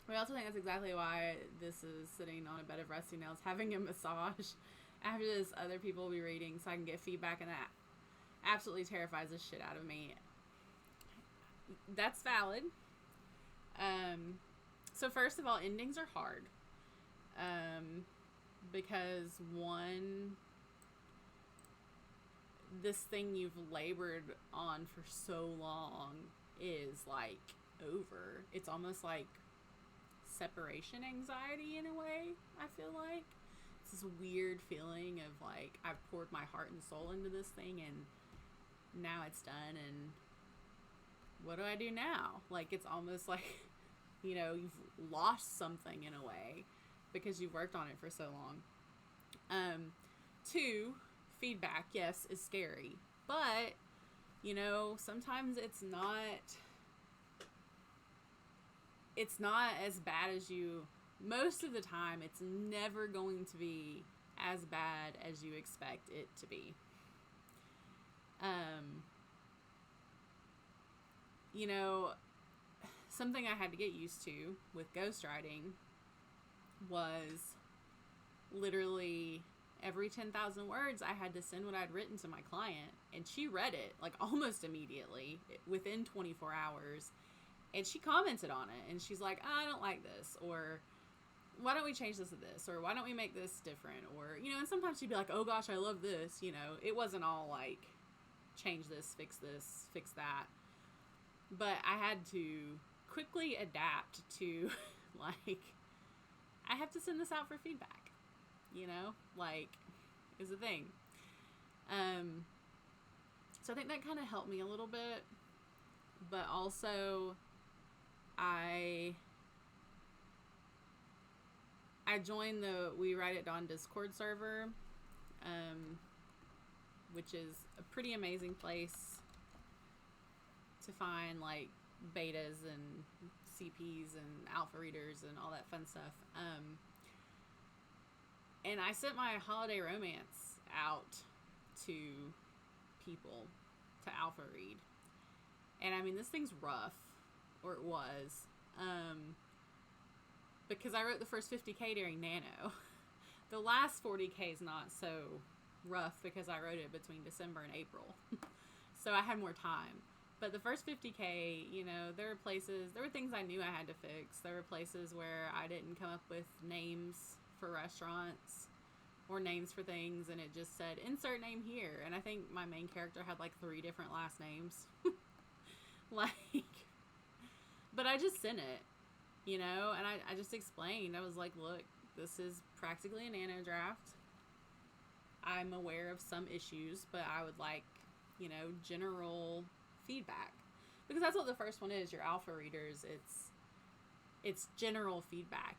We also think that's exactly why this is sitting on a bed of rusty nails, having a massage after this. Other people will be reading, so I can get feedback, and that absolutely terrifies the shit out of me. That's valid. Um, so first of all, endings are hard. Um, because one, this thing you've labored on for so long is like over. It's almost like separation anxiety in a way, I feel like. It's this weird feeling of like I've poured my heart and soul into this thing and now it's done, and what do I do now? Like it's almost like you've lost something in a way because you've worked on it for so long. Um, Two, feedback, yes, is scary, but sometimes it's not as bad as you. Most of the time, it's never going to be as bad as you expect it to be. Um, you know, Something I had to get used to with ghostwriting was literally every 10,000 words I had to send what I'd written to my client, and she read it like almost immediately within 24 hours, and she commented on it, and she's like, I don't like this, or why don't we change this to this, or why don't we make this different, or and sometimes she'd be like, oh gosh, I love this. It wasn't all like change this, fix that, but I had to quickly adapt to like I have to send this out for feedback, like is a thing. Um, so I think that kind of helped me a little bit, but also I I joined the We Write It Dawn Discord server, um, which is a pretty amazing place to find like betas and CPs and alpha readers and all that fun stuff. And I sent my holiday romance out to people to alpha read. And I mean, this thing's rough, or it was, because I wrote the first 50K during Nano. The last 40K is not so rough because I wrote it between December and April. So I had more time. But the first 50K, there were things I knew I had to fix. There were places where I didn't come up with names for restaurants or names for things, and it just said insert name here. And I think my main character had like 3 different last names. Like, but I just sent it, and I just explained. I was like, look, this is practically a nano draft. I'm aware of some issues, but I would like, general feedback. Because that's what the first one is, your alpha readers. It's general feedback.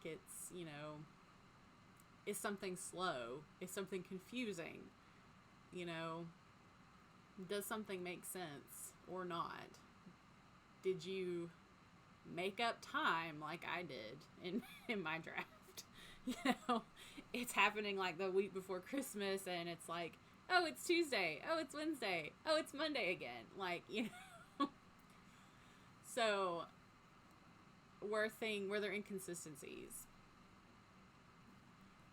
Is something slow? Is something confusing? Does something make sense or not? Did you make up time like I did in my draft? It's happening like the week before Christmas, and it's like, oh, it's Tuesday, oh, it's Wednesday, oh, it's Monday again. Like, So, were there inconsistencies?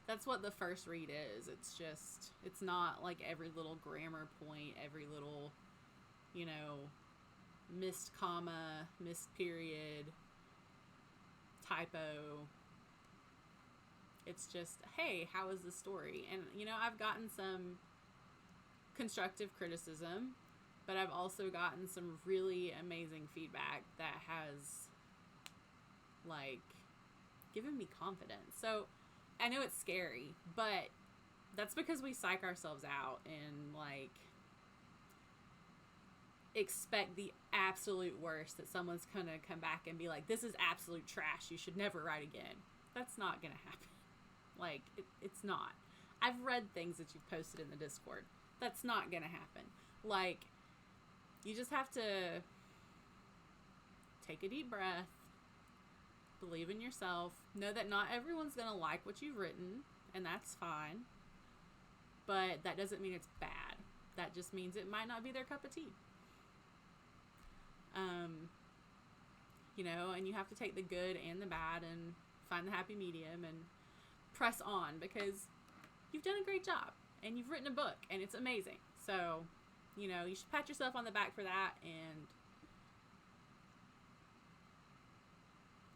That's what the first read is. It's not like every little grammar point, every little, you know, missed comma, missed period, typo. It's just, hey, how is the story? And, I've gotten some constructive criticism, but I've also gotten some really amazing feedback that has, like, given me confidence. So, I know it's scary, but that's because we psych ourselves out and, like, expect the absolute worst, that someone's gonna come back and be like, this is absolute trash, you should never write again. That's not gonna happen. Like, it's not. I've read things that you've posted in the Discord. That's not gonna happen. Like, you just have to take a deep breath, believe in yourself, know that not everyone's gonna like what you've written, and that's fine. But that doesn't mean it's bad. That just means it might not be their cup of tea. Um, you know, and you have to take the good and the bad and find the happy medium and press on, because you've done a great job and you've written a book and it's amazing. So, you know, you should pat yourself on the back for that and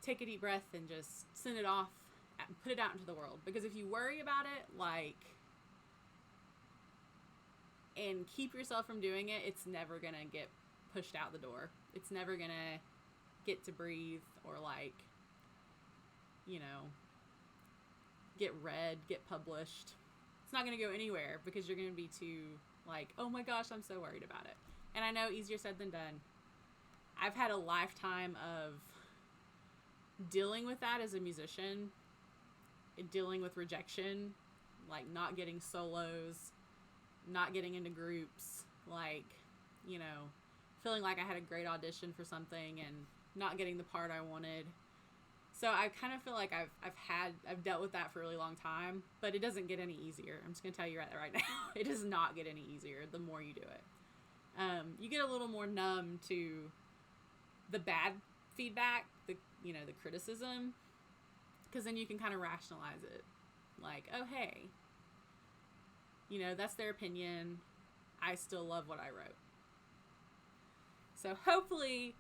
take a deep breath and just send it off and put it out into the world. Because if you worry about it, like, and keep yourself from doing it, it's never gonna get pushed out the door. It's never gonna get to breathe or, like, you know, get read, get published. It's not gonna go anywhere because you're gonna be too, like, oh my gosh, I'm so worried about it. And I know, easier said than done. I've had a lifetime of dealing with that as a musician, dealing with rejection, like not getting solos, not getting into groups, like, you know, feeling like I had a great audition for something and not getting the part I wanted. So I kind of feel like I've dealt with that for a really long time, but it doesn't get any easier. I'm just going to tell you right now. It does not get any easier the more you do it. You get a little more numb to the bad feedback, the criticism, because then you can kind of rationalize it. Like, oh, hey, you know, that's their opinion. I still love what I wrote. So hopefully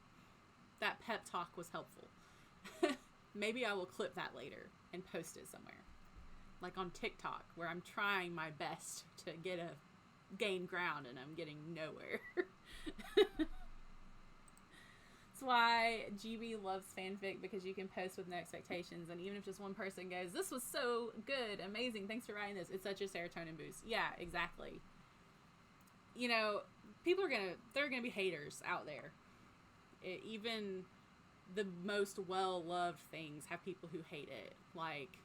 that pep talk was helpful. Maybe I will clip that later and post it somewhere. Like on TikTok, where I'm trying my best to gain ground and I'm getting nowhere. That's why GB loves fanfic, because you can post with no expectations, and even if just one person goes, this was so good, amazing, thanks for writing this, it's such a serotonin boost. Yeah, exactly. You know, there are gonna be haters out there. Even the most well-loved things have people who hate it. Like,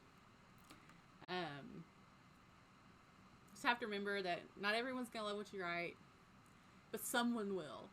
just have to remember that not everyone's gonna love what you write, but someone will.